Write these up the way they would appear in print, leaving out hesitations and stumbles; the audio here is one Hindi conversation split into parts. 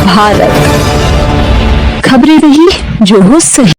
भारत खबरें रही जो हो सही।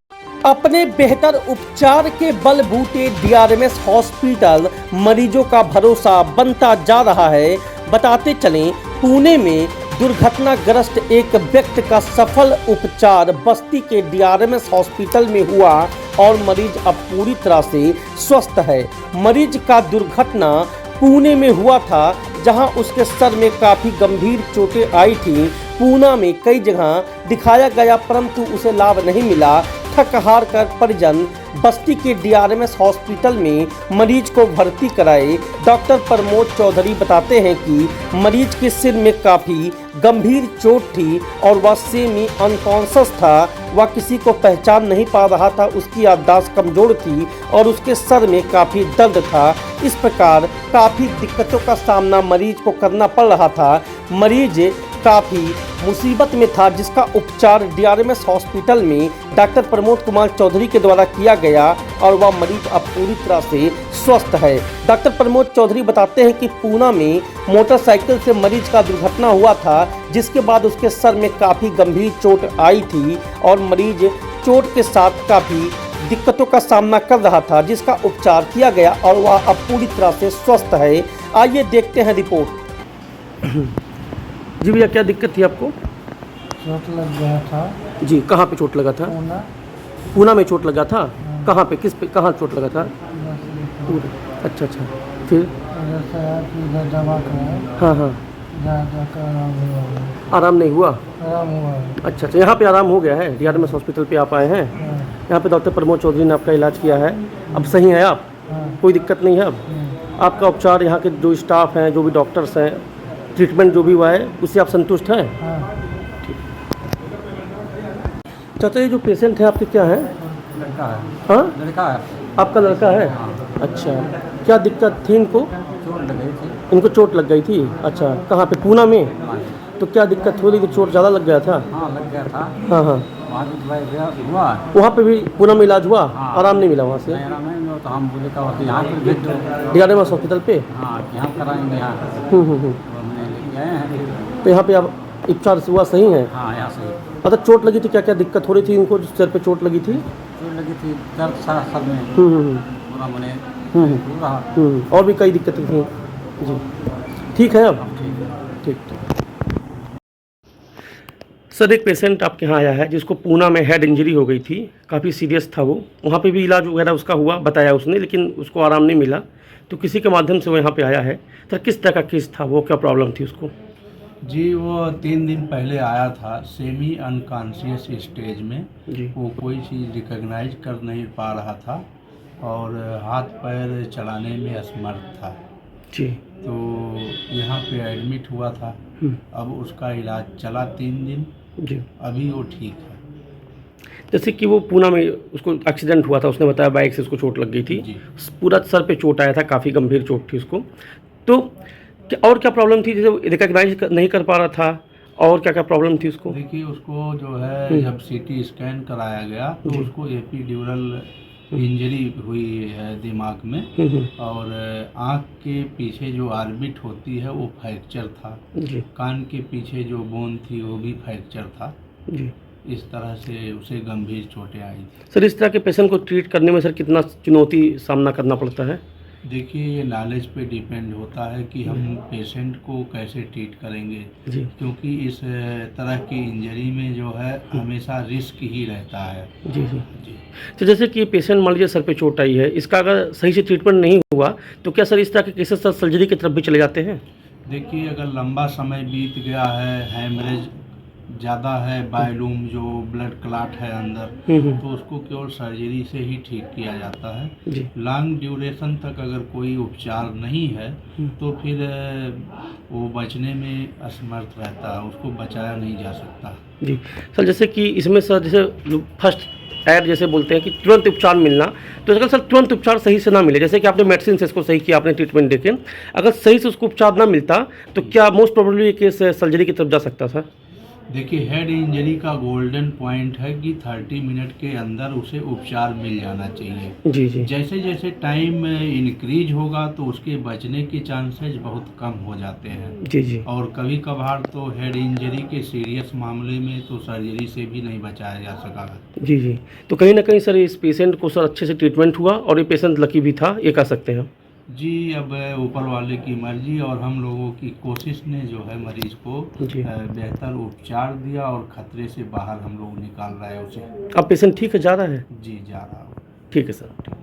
अपने बेहतर उपचार के बलबूते डीआरएमएस हॉस्पिटल मरीजों का भरोसा बनता जा रहा है। बताते चलें, पुणे में दुर्घटनाग्रस्त एक व्यक्ति का सफल उपचार बस्ती के डीआरएमएस हॉस्पिटल में हुआ और मरीज अब पूरी तरह से स्वस्थ है। मरीज का दुर्घटना पुणे में हुआ था, जहां उसके सर में काफ़ी गंभीर चोटें आई थी। पूना में कई जगह दिखाया गया परंतु उसे लाभ नहीं मिला। थक हार कर परिजन बस्ती के डीआरएमएस हॉस्पिटल में मरीज को भर्ती कराए। डॉक्टर प्रमोद चौधरी बताते हैं कि मरीज के सिर में काफ़ी गंभीर चोट थी और वह सेमी अनकॉन्शियस था। वह किसी को पहचान नहीं पा रहा था, उसकी याददाश्त कमज़ोर थी और उसके सर में काफ़ी दर्द था। इस प्रकार काफ़ी दिक्कतों का सामना मरीज को करना पड़ रहा था। मरीज काफ़ी मुसीबत में था, जिसका उपचार डीआरएमएस हॉस्पिटल में डॉक्टर प्रमोद कुमार चौधरी के द्वारा किया गया और वह मरीज अब पूरी तरह से स्वस्थ है। डॉक्टर प्रमोद चौधरी बताते हैं कि पूना में मोटरसाइकिल से मरीज का दुर्घटना हुआ था, जिसके बाद उसके सर में काफ़ी गंभीर चोट आई थी और मरीज चोट के साथ काफ़ी दिक्कतों का सामना कर रहा था, जिसका उपचार किया गया और वह अब पूरी तरह से स्वस्थ है। आइए देखते हैं रिपोर्ट। जी भैया, क्या दिक्कत थी आपको? चोट लग गया था। जी, कहाँ पे चोट लगा था? पूना में चोट लगा था। कहाँ पे, किस पे, कहाँ चोट लगा था? अच्छा, फिर इधर दवा कराया। हाँ, जाकर आराम नहीं हुआ? आराम हुआ। अच्छा, यहाँ पे आराम हो गया है। डीआरएमएस हॉस्पिटल पे आप आए हैं। यहाँ पे डॉक्टर प्रमोद चौधरी ने आपका इलाज किया है, अब सही है आप? कोई दिक्कत नहीं है अब? आपका उपचार, यहाँ के जो स्टाफ हैं, जो भी डॉक्टर्स हैं, ट्रीटमेंट जो भी हुआ है, उससे आप संतुष्ट हैं? ठीक। चाचा, ये जो पेशेंट है आपके क्या है? लड़का है। हाँ, लड़का है। आपका लड़का है? अच्छा, क्या दिक्कत थी इनको? चोट लग गई थी। इनको चोट लग गई थी? अच्छा, कहाँ पे, पूना में? तो क्या दिक्कत हो रही थी? चोट ज़्यादा लग गया था? हाँ, लग गया था। हाँ, वहाँ भी दवाई हुआ। वहाँ पे भी पूना में इलाज हुआ? आराम नहीं मिला वहाँ से? नहीं, आराम नहीं हुआ तो हम बोले का यहाँ पर भेज दो डीआरएमएस हॉस्पिटल पे। हाँ, यहाँ कराएंगे यहाँ। हमने लेके गए हैं। तो यहाँ पे आप उपचार हुआ सही है? हाँ, यहाँ से। मतलब चोट लगी थी, क्या क्या दिक्कत हो रही थी इनको? सिर पे चोट लगी थी? चोट लगी थी, दर्द सारा सर में पूरा मैंने रहा। और भी कई दिक्कतें थी जी। ठीक है अब? ठीक। सर, एक पेशेंट आपके यहाँ आया है जिसको पूना में हेड इंजरी हो गई थी, काफ़ी सीरियस था वो। वहाँ पे भी इलाज वगैरह उसका हुआ, बताया उसने, लेकिन उसको आराम नहीं मिला, तो किसी के माध्यम से वो यहाँ पे आया है। सर, किस तरह का केस था वो, क्या प्रॉब्लम थी उसको? जी, वो 3 दिन पहले आया था सेमी अनकॉन्शियस स्टेज में जी। वो कोई चीज़ रिकॉग्नाइज कर नहीं पा रहा था और हाथ पैर चलाने में असमर्थ था जी। तो यहाँ पे एडमिट हुआ था। अब उसका इलाज चला 3 दिन जी। अभी वो ठीक है। जैसे कि वो पूना में उसको एक्सीडेंट हुआ था, उसने बताया बाइक से उसको चोट लग गई थी, पूरा सर पे चोट आया था, काफ़ी गंभीर चोट थी उसको। तो क्या और क्या प्रॉब्लम थी, जैसे रिकॉग्नाइज नहीं कर पा रहा था, और क्या क्या प्रॉब्लम थी उसको? देखिए, उसको जो है जब सीटी स्कैन कराया गया तो उसको एपिड्यूरल इंजरी हुई है दिमाग में और आँख के पीछे जो ऑर्बिट होती है वो फ्रैक्चर था। कान के पीछे जो बोन थी वो भी फ्रैक्चर था जी। इस तरह से उसे गंभीर चोटें आई थी। सर, इस तरह के पेशेंट को ट्रीट करने में सर कितना चुनौती सामना करना पड़ता है? देखिए, ये नॉलेज पे डिपेंड होता है कि हम पेशेंट को कैसे ट्रीट करेंगे जी। क्योंकि इस तरह की इंजरी में जो है हमेशा रिस्क ही रहता है। जी जी जी। तो जैसे कि पेशेंट मान लीजिए सर पे चोट आई है, इसका अगर सही से ट्रीटमेंट नहीं हुआ तो क्या सर इस तरह के केसेस सर सर्जरी की तरफ भी चले जाते हैं? देखिए, अगर लंबा समय बीत गया है, हैमरेज ज़्यादा है, बायलूम जो ब्लड क्लॉट है अंदर, तो उसको केवल सर्जरी से ही ठीक किया जाता है। लॉन्ग ड्यूरेशन तक अगर कोई उपचार नहीं है तो फिर वो बचने में असमर्थ रहता है, उसको बचाया नहीं जा सकता जी। सर, जैसे कि इसमें सर जैसे फर्स्ट एड जैसे बोलते हैं कि तुरंत उपचार मिलना, तो अगर सर तुरंत उपचार सही से ना मिले, जैसे कि आपने मेडिसिन से इसको सही किया, आपने ट्रीटमेंट देके, अगर सही से उसको उपचार ना मिलता तो क्या मोस्ट प्रोबेबली ये केस सर्जरी की तरफ जा सकता सर? देखिए, हेड इंजरी का गोल्डन पॉइंट है कि 30 मिनट के अंदर उसे उपचार मिल जाना चाहिए। जी जी जैसे जैसे टाइम इंक्रीज होगा तो उसके बचने के चांसेस बहुत कम हो जाते हैं। जी जी और कभी कभार तो हेड इंजरी के सीरियस मामले में तो सर्जरी से भी नहीं बचाया जा सका। जी जी। तो कहीं ना कहीं सर इस पेशेंट को सर अच्छे से ट्रीटमेंट हुआ और ये पेशेंट लकी भी था, ये कह सकते हैं हम। जी, अब ऊपर वाले की मर्जी और हम लोगों की कोशिश ने जो है मरीज को जी। बेहतर उपचार दिया और खतरे से बाहर हम लोग निकाल रहे हैं उसे। अब पेशेंट ठीक है, जा रहा है? जी, जा रहा हूँ। ठीक है सर।